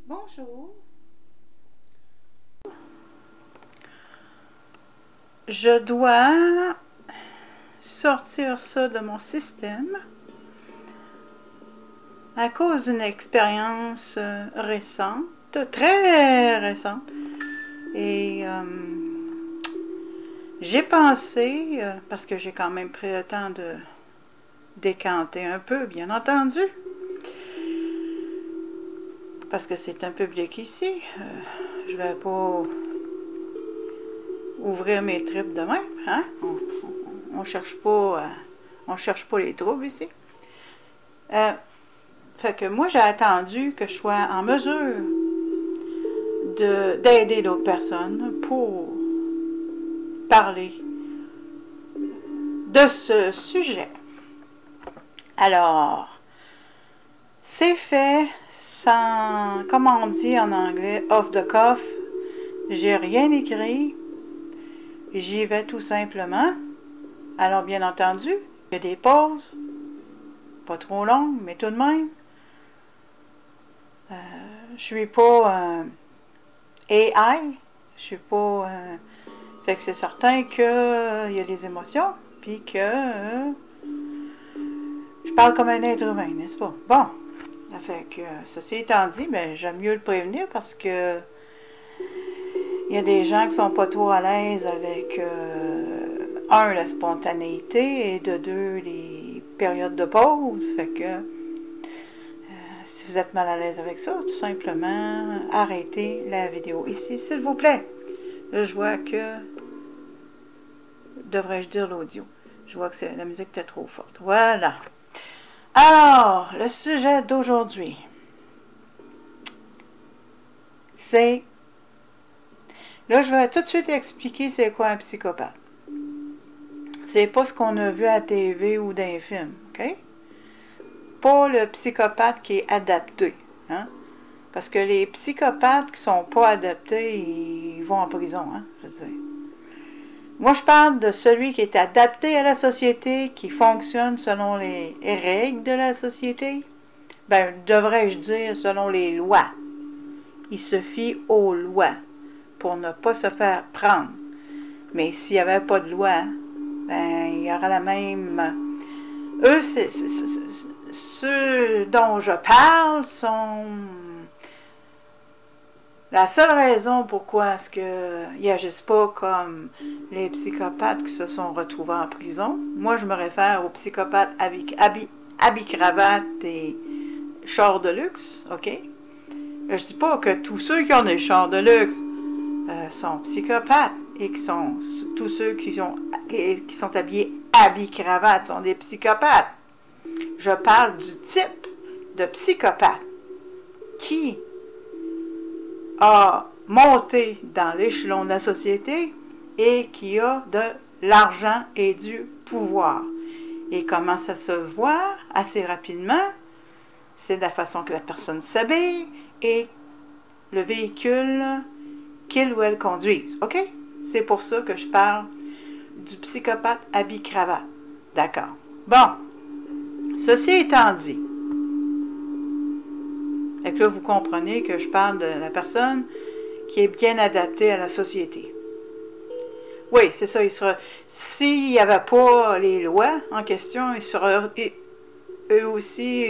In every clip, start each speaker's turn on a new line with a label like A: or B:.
A: Bonjour. Je dois sortir ça de mon système à cause d'une expérience récente, très récente. Et j'ai pensé, parce que j'ai quand même pris le temps de décanter un peu, bien entendu, parce que c'est un public ici, je vais pas ouvrir mes tripes de même, hein? On cherche pas les troubles ici. Fait que moi j'ai attendu que je sois en mesure d'aider d'autres personnes pour parler de ce sujet. Alors, c'est fait sans, comment on dit en anglais, off the cuff. J'ai rien écrit. J'y vais tout simplement. Alors, bien entendu, il y a des pauses. Pas trop longues, mais tout de même. Je suis pas AI. Je suis pas... fait que c'est certain qu'il y a des émotions. Puis que... je parle comme un être humain, n'est-ce pas? Bon. Fait que, ceci étant dit, ben, j'aime mieux le prévenir parce que il y a des gens qui sont pas trop à l'aise avec un, la spontanéité et de deux, les périodes de pause. Fait que si vous êtes mal à l'aise avec ça, tout simplement arrêtez la vidéo ici, s'il vous plaît. Là, je vois que devrais-je dire l'audio? Je vois que la musique était trop forte. Voilà. Alors, le sujet d'aujourd'hui, c'est... Là, je vais tout de suite expliquer c'est quoi un psychopathe. C'est pas ce qu'on a vu à la TV ou dans les films, OK? Pas le psychopathe qui est adapté, hein? Parce que les psychopathes qui sont pas adaptés, ils vont en prison, hein? Je veux dire. Moi, je parle de celui qui est adapté à la société, qui fonctionne selon les règles de la société. Ben, devrais-je dire selon les lois. Il se fie aux lois pour ne pas se faire prendre. Mais s'il n'y avait pas de loi, ben, il y aurait la même... Eux, ceux dont je parle sont... La seule raison pourquoi est-ce qu'ils n'agissent pas comme les psychopathes qui se sont retrouvés en prison, moi je me réfère aux psychopathes habits cravate et chars de luxe, ok? Je dis pas que tous ceux qui ont des chars de luxe sont psychopathes et que tous ceux qui sont habits cravate sont des psychopathes. Je parle du type de psychopathe qui a monté dans l'échelon de la société et qui a de l'argent et du pouvoir. Et comment ça se voit assez rapidement? C'est la façon que la personne s'habille et le véhicule qu'il ou elle conduise. OK? C'est pour ça que je parle du psychopathe habit-cravate. D'accord. Bon. Ceci étant dit, et que là, vous comprenez que je parle de la personne qui est bien adaptée à la société. Oui, c'est ça. S'il n'y avait pas les lois en question, eux aussi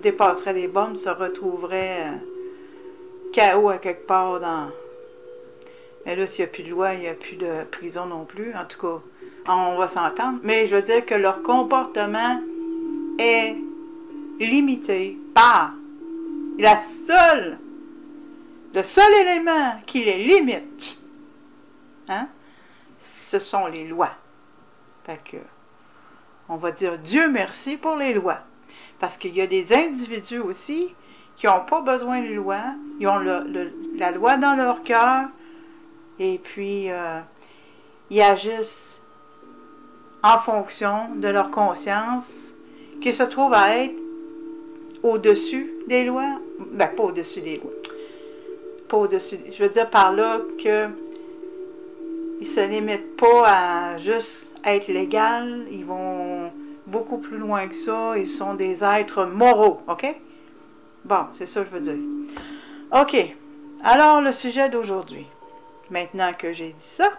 A: dépasseraient les bornes, se retrouveraient chaos à quelque part dans... Mais là, s'il n'y a plus de loi, il n'y a plus de prison non plus. En tout cas, on va s'entendre. Mais je veux dire que leur comportement est limité par le seul élément qui les limite, hein, ce sont les lois. Fait que, on va dire Dieu merci pour les lois. Parce qu'il y a des individus aussi qui n'ont pas besoin de loi, ils ont la loi dans leur cœur, et puis ils agissent en fonction de leur conscience, qui se trouve à être au-dessus des lois. Ben, pas au-dessus des lois. Pas au-dessus. Je veux dire par là que ils se limitent pas à juste être légal, ils vont beaucoup plus loin que ça, ils sont des êtres moraux, OK? Bon, c'est ça que je veux dire. OK. Alors, le sujet d'aujourd'hui, maintenant que j'ai dit ça,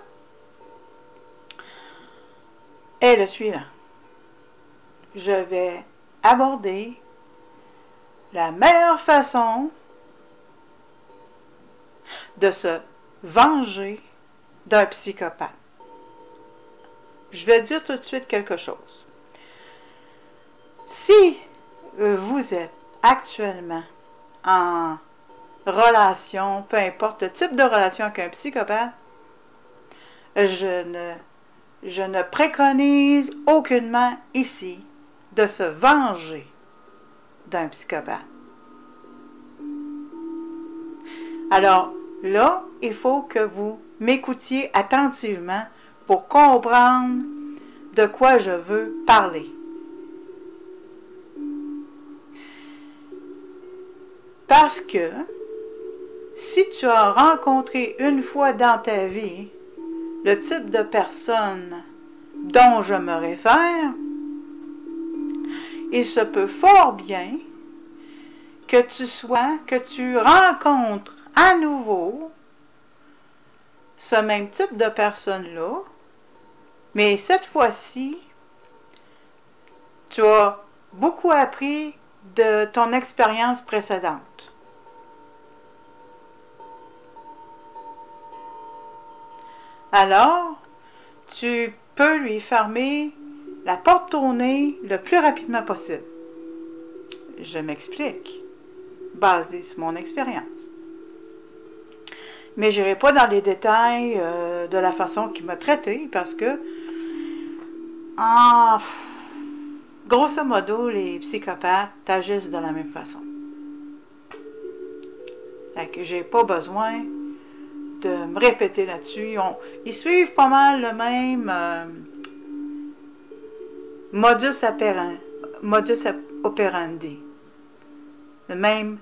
A: est le suivant. Je vais aborder la meilleure façon de se venger d'un psychopathe. Je vais dire tout de suite quelque chose. Si vous êtes actuellement en relation, peu importe le type de relation avec un psychopathe, je ne préconise aucunement ici de se venger d'un psychopathe. Alors là, il faut que vous m'écoutiez attentivement pour comprendre de quoi je veux parler. Parce que si tu as rencontré une fois dans ta vie le type de personne dont je me réfère, il se peut fort bien que tu rencontres à nouveau ce même type de personne-là, mais cette fois-ci, tu as beaucoup appris de ton expérience précédente. Alors, tu peux lui fermer la porte tournée le plus rapidement possible. Je m'explique, basé sur mon expérience. Mais je n'irai pas dans les détails de la façon qu'il m'a traité, parce que, grosso modo, les psychopathes agissent de la même façon. Fait que j'ai pas besoin de me répéter là-dessus. Ils suivent pas mal le même modus operandi. Le même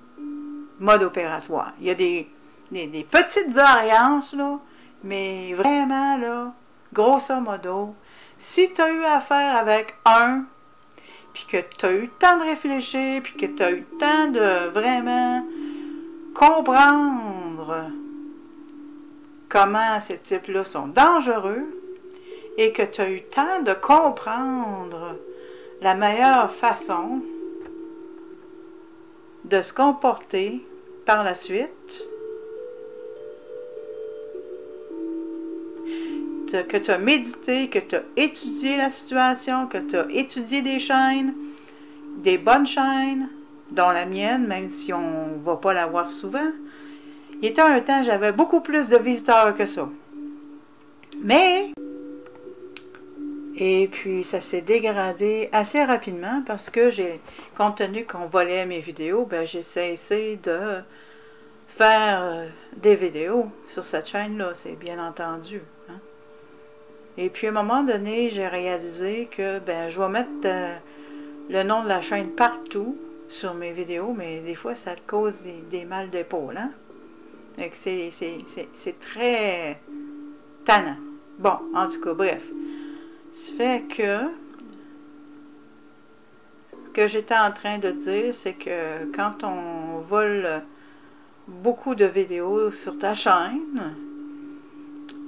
A: mode opératoire. Il y a des petites variances, là, mais vraiment, là, grosso modo, si tu as eu affaire avec un, puis que tu as eu le temps de réfléchir, puis que tu as eu le temps de vraiment comprendre comment ces types-là sont dangereux, et que tu as eu le temps de comprendre la meilleure façon de se comporter par la suite, que tu as médité, que tu as étudié la situation, que tu as étudié des chaînes, des bonnes chaînes, dont la mienne, même si on ne va pas la voir souvent. Il était un temps, j'avais beaucoup plus de visiteurs que ça. Mais, et puis ça s'est dégradé assez rapidement parce que compte tenu qu'on volait mes vidéos, ben j'ai cessé de faire des vidéos sur cette chaîne-là, c'est bien entendu. Hein? Et puis à un moment donné, j'ai réalisé que je vais mettre le nom de la chaîne partout sur mes vidéos, mais des fois ça cause des mal d'épaule. Hein? C'est très tannant. Bon, en tout cas, bref. Ça fait que ce que j'étais en train de dire, c'est que quand on vole beaucoup de vidéos sur ta chaîne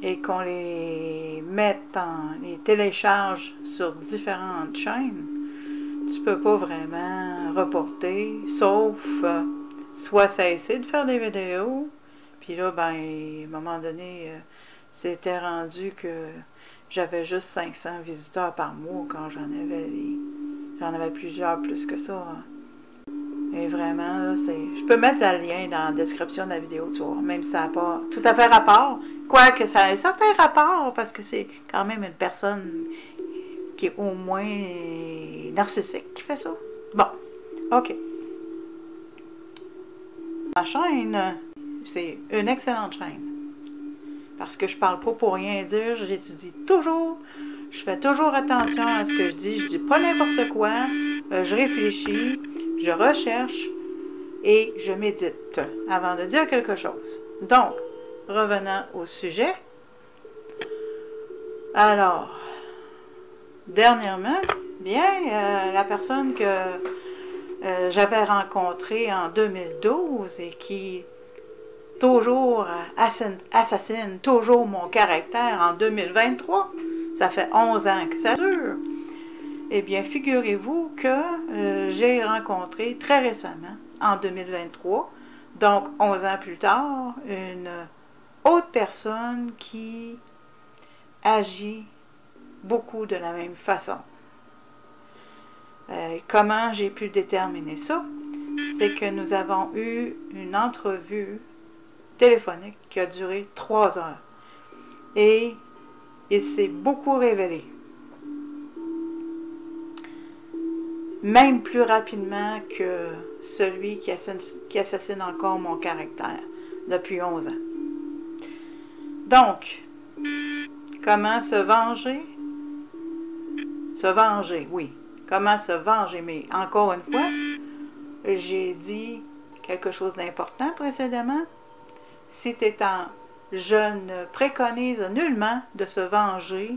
A: et qu'on les télécharge sur différentes chaînes, tu peux pas vraiment reporter, sauf soit cesser de faire des vidéos, puis là, à un moment donné, c'était rendu que j'avais juste 500 visiteurs par mois quand j'en avais plusieurs plus que ça. Hein. Et vraiment, là, je peux mettre le lien dans la description de la vidéo, tu vois, même si ça n'a pas tout à fait rapport. Quoique ça a un certain rapport, parce que c'est quand même une personne qui est au moins narcissique qui fait ça. Bon, OK. Ma chaîne, c'est une excellente chaîne. Parce que je parle pas pour rien dire, j'étudie toujours, je fais toujours attention à ce que je dis pas n'importe quoi, je réfléchis, je recherche et je médite avant de dire quelque chose. Donc, revenant au sujet. Alors, dernièrement, la personne que j'avais rencontrée en 2012 et qui toujours assassine toujours mon caractère en 2023. Ça fait 11 ans que ça dure. Eh bien, figurez-vous que j'ai rencontré très récemment, en 2023, donc 11 ans plus tard, une autre personne qui agit beaucoup de la même façon. Comment j'ai pu déterminer ça? C'est que nous avons eu une entrevue téléphonique qui a duré 3 heures. Et il s'est beaucoup révélé. Même plus rapidement que celui qui assassine encore mon caractère depuis 11 ans. Donc, comment se venger? Se venger, oui. Comment se venger? Mais encore une fois, j'ai dit quelque chose d'important précédemment. Si tu es en... Je ne préconise nullement de se venger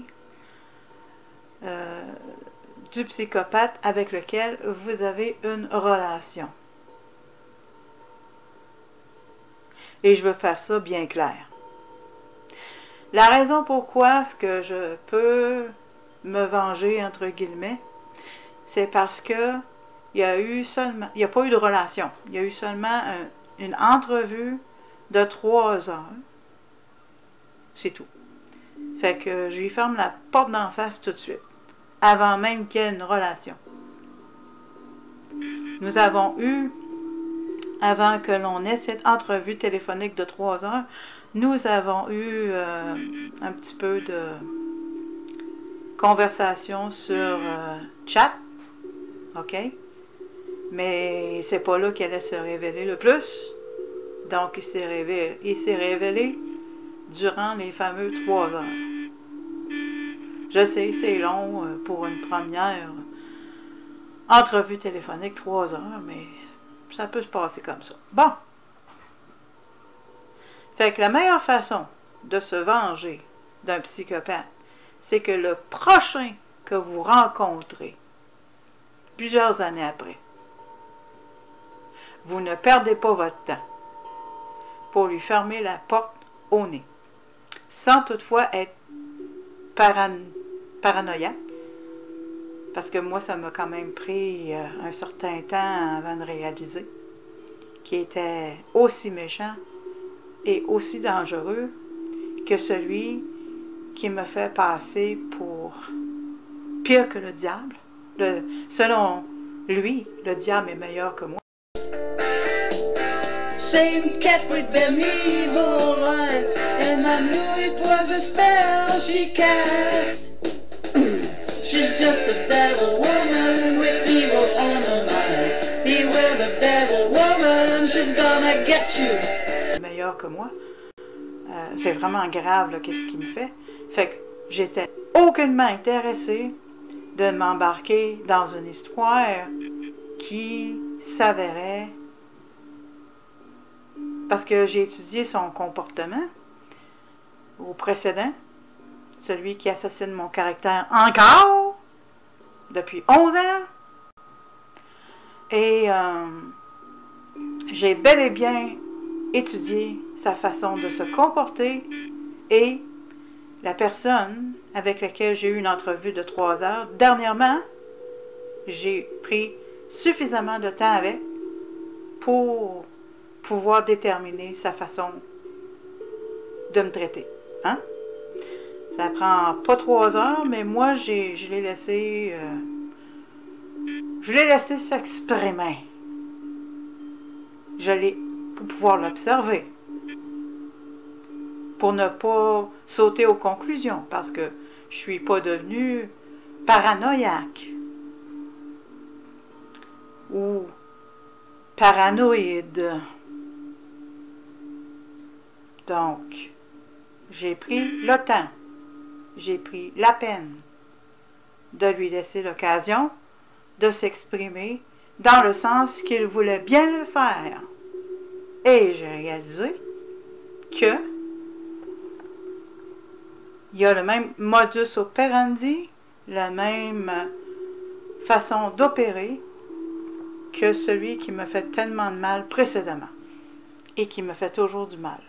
A: du psychopathe avec lequel vous avez une relation. Et je veux faire ça bien clair. La raison pourquoi est-ce que je peux me venger, entre guillemets, c'est parce que il n'y a pas eu de relation. Il y a eu seulement une entrevue de 3 heures. C'est tout. Fait que je lui ferme la porte d'en face tout de suite, avant même qu'il y ait une relation. Nous avons eu, avant que l'on ait cette entrevue téléphonique de 3 heures, nous avons eu un petit peu de conversation sur chat, ok? Mais c'est pas là qu'elle allait se révéler le plus. Donc il s'est révélé durant les fameux 3 heures. Je sais, c'est long pour une première entrevue téléphonique, 3 heures, mais ça peut se passer comme ça. Bon. Fait que la meilleure façon de se venger d'un psychopathe, c'est que le prochain que vous rencontrez, plusieurs années après, vous ne perdez pas votre temps pour lui fermer la porte au nez, sans toutefois être paranoïaque, parce que moi, ça m'a quand même pris un certain temps avant de réaliser qu'il était aussi méchant et aussi dangereux que celui qui me fait passer pour pire que le diable. Selon lui, le diable est meilleur que moi.
B: Same cat with them evil eyes, and I knew it was a spell she cast. She's just a devil woman with evil on her mind. Beware the devil woman, she's gonna get you.
A: Meilleur que moi. C'est vraiment grave, qu'est-ce qu'il me fait. Fait que j'étais aucunement intéressée de m'embarquer dans une histoire qui s'avérait, parce que j'ai étudié son comportement au précédent, celui qui assassine mon caractère encore, depuis 11 ans. Et j'ai bel et bien étudié sa façon de se comporter et la personne avec laquelle j'ai eu une entrevue de 3 heures. Dernièrement, j'ai pris suffisamment de temps avec pour pouvoir déterminer sa façon de me traiter. Hein? Ça prend pas 3 heures, mais moi, je l'ai laissé... je l'ai laissé s'exprimer. Je l'ai... pour pouvoir l'observer. Pour ne pas sauter aux conclusions, parce que je ne suis pas devenue paranoïaque ou paranoïde. Donc, j'ai pris le temps, j'ai pris la peine de lui laisser l'occasion de s'exprimer dans le sens qu'il voulait bien le faire. Et j'ai réalisé que il y a le même modus operandi, la même façon d'opérer que celui qui me fait tellement de mal précédemment. et qui me fait toujours du mal.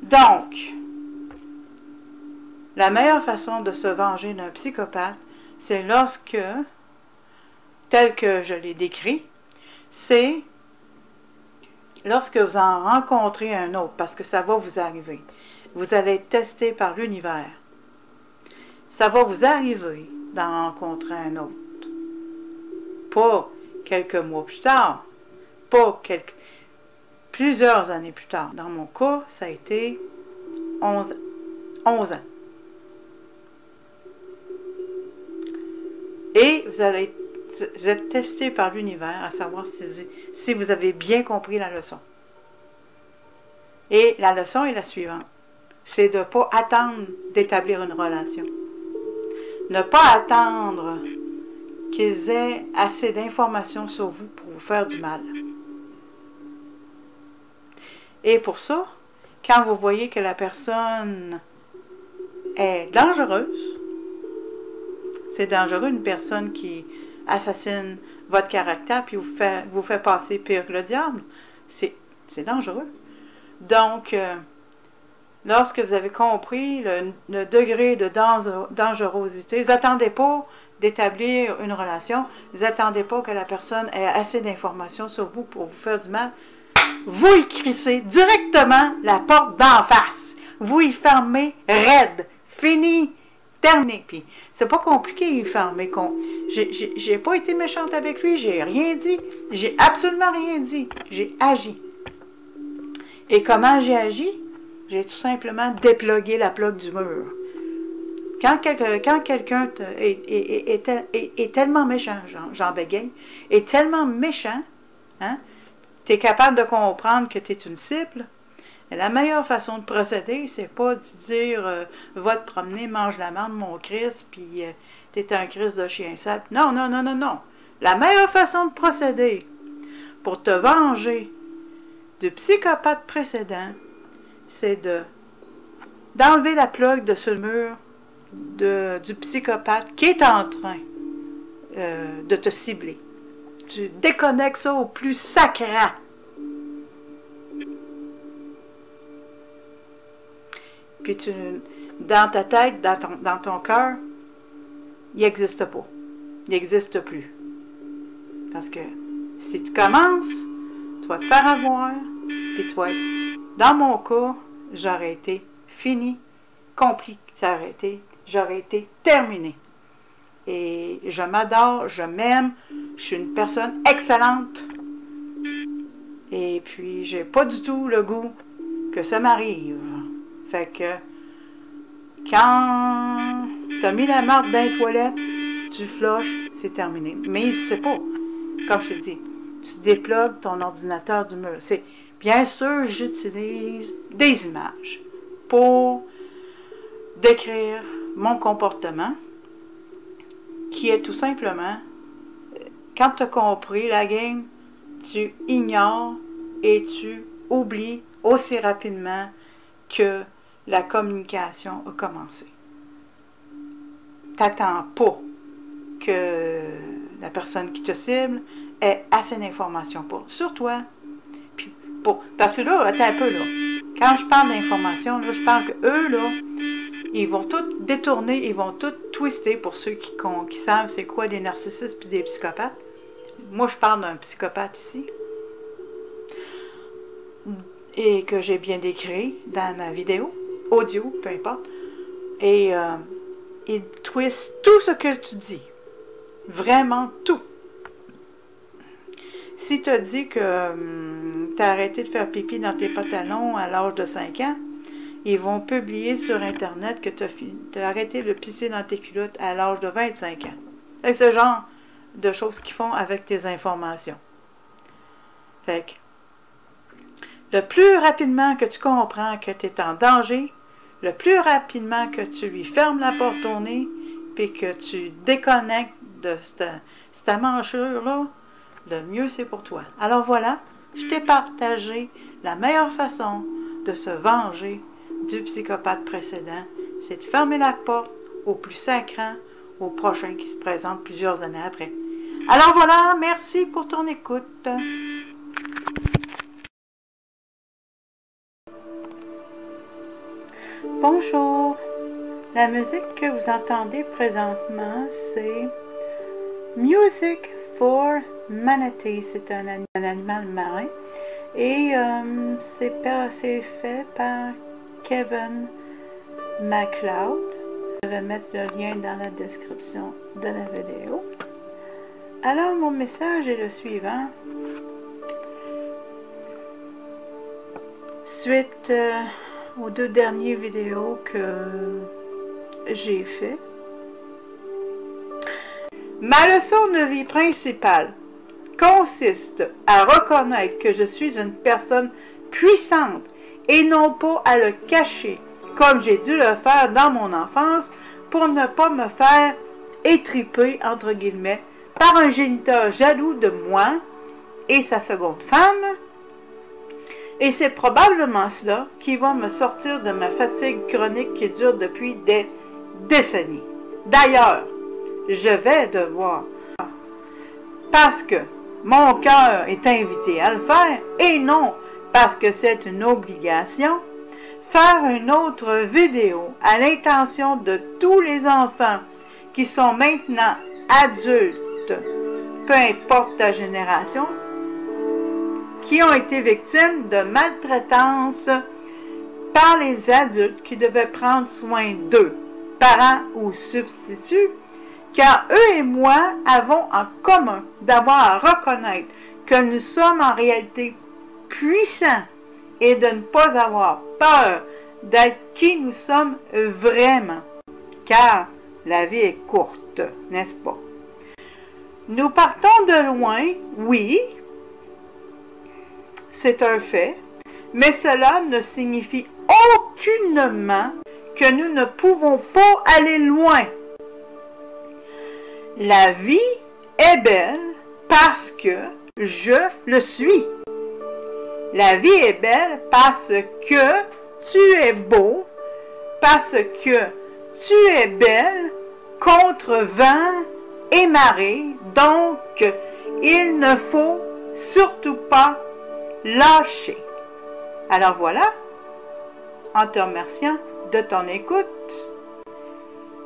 A: Donc, la meilleure façon de se venger d'un psychopathe, c'est lorsque, tel que je l'ai décrit, c'est lorsque vous en rencontrez un autre, parce que ça va vous arriver. Vous allez être testé par l'univers. Ça va vous arriver d'en rencontrer un autre. Pas quelques mois plus tard, pas plusieurs années plus tard. Dans mon cas, ça a été 11 ans. Et vous êtes testé par l'univers à savoir si vous avez bien compris la leçon. Et la leçon est la suivante. C'est de ne pas attendre d'établir une relation. Ne pas attendre qu'ils aient assez d'informations sur vous pour vous faire du mal. Et pour ça, quand vous voyez que la personne est dangereuse, c'est dangereux une personne qui assassine votre caractère puis vous fait passer pire que le diable. C'est dangereux. Donc, lorsque vous avez compris le degré de dangerosité, vous n'attendez pas d'établir une relation, vous n'attendez pas que la personne ait assez d'informations sur vous pour vous faire du mal, vous y crissez directement la porte d'en face. Vous y fermez raide. Fini. Terminé. Puis, c'est pas compliqué y fermer. J'ai pas été méchante avec lui, j'ai rien dit. J'ai absolument rien dit. J'ai agi. Et comment j'ai agi? J'ai tout simplement déplugué la plug du mur. Quand quelqu'un est tellement méchant, j'en bégaye, est tellement méchant, hein, tu es capable de comprendre que tu es une cible. Et la meilleure façon de procéder, c'est pas de dire va te promener, mange la merde, mon Christ, puis t'es un Christ de chien sale. Non, non, non, non, non. La meilleure façon de procéder pour te venger du psychopathe précédent, c'est d'enlever la plug de ce mur du psychopathe qui est en train de te cibler. Tu déconnectes ça au plus sacré. Puis dans ta tête, dans ton cœur, il n'existe pas. Il n'existe plus. Parce que si tu commences, tu vas te faire avoir, puis tu vas être... Dans mon cas, j'aurais été fini, compris, j'aurais été terminé. Et je m'adore, je m'aime, je suis une personne excellente. Et puis, j'ai pas du tout le goût que ça m'arrive. Fait que, quand tu as mis la marque dans les toilettes, tu flushes, c'est terminé. Mais c'est pas, comme je te dis, tu déplugues ton ordinateur du mur. C'est, bien sûr, j'utilise des images pour décrire mon comportement, qui est tout simplement, quand tu as compris la game, tu ignores et tu oublies aussi rapidement que la communication a commencé. T'attends pas que la personne qui te cible ait assez d'informations sur toi. Puis parce que là, attends un peu là. Quand je parle d'informations, là, je parle que eux, là, ils vont tout détourner, ils vont tout twister pour ceux qui savent c'est quoi des narcissistes puis des psychopathes. Moi, je parle d'un psychopathe ici. Et que j'ai bien décrit dans ma vidéo, audio, peu importe. Et il twist tout ce que tu dis. Vraiment tout. Si tu as dit que tu as arrêté de faire pipi dans tes pantalons à l'âge de 5 ans, ils vont publier sur Internet que tu as arrêté de pisser dans tes culottes à l'âge de 25 ans. C'est ce genre de choses qu'ils font avec tes informations. Fait que, le plus rapidement que tu comprends que tu es en danger, le plus rapidement que tu lui fermes la porte au nez, puis que tu déconnectes de cette manchure-là, le mieux c'est pour toi. Alors voilà, je t'ai partagé la meilleure façon de se venger du psychopathe précédent, c'est de fermer la porte au plus sacrant, au prochain qui se présente plusieurs années après. Alors voilà, merci pour ton écoute. Bonjour. La musique que vous entendez présentement, c'est Music for Manatee. C'est un animal marin. Et c'est fait par Kevin MacLeod. Je vais mettre le lien dans la description de la vidéo. Alors, mon message est le suivant. Suite aux 2 dernières vidéos que j'ai fait, ma leçon de vie principale consiste à reconnaître que je suis une personne puissante et non pas à le cacher comme j'ai dû le faire dans mon enfance pour ne pas me faire étriper, entre guillemets, par un géniteur jaloux de moi et sa seconde femme. Et c'est probablement cela qui va me sortir de ma fatigue chronique qui dure depuis des décennies. D'ailleurs, je vais devoir, parce que mon cœur est invité à le faire, et non parce que c'est une obligation, faire une autre vidéo à l'intention de tous les enfants qui sont maintenant adultes, peu importe ta génération, qui ont été victimes de maltraitance par les adultes qui devaient prendre soin d'eux, parents ou substituts, car eux et moi avons en commun d'avoir à reconnaître que nous sommes en réalité puissants et de ne pas avoir peur d'être qui nous sommes vraiment, car la vie est courte, n'est-ce pas? Nous partons de loin, oui, c'est un fait, mais cela ne signifie aucunement que nous ne pouvons pas aller loin. La vie est belle parce que je le suis. La vie est belle parce que tu es beau, parce que tu es belle contre vent et marée. Donc, il ne faut surtout pas lâcher. Alors voilà, en te remerciant de ton écoute.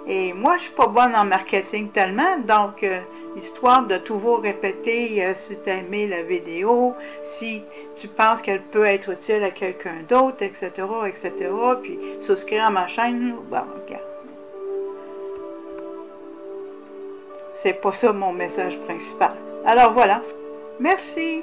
A: Et moi, je ne suis pas bonne en marketing tellement, donc histoire de toujours répéter si tu as aimé la vidéo, si tu penses qu'elle peut être utile à quelqu'un d'autre, etc., etc., puis souscrire à ma chaîne, bon, regarde. C'est pas ça mon message principal. Alors voilà, merci.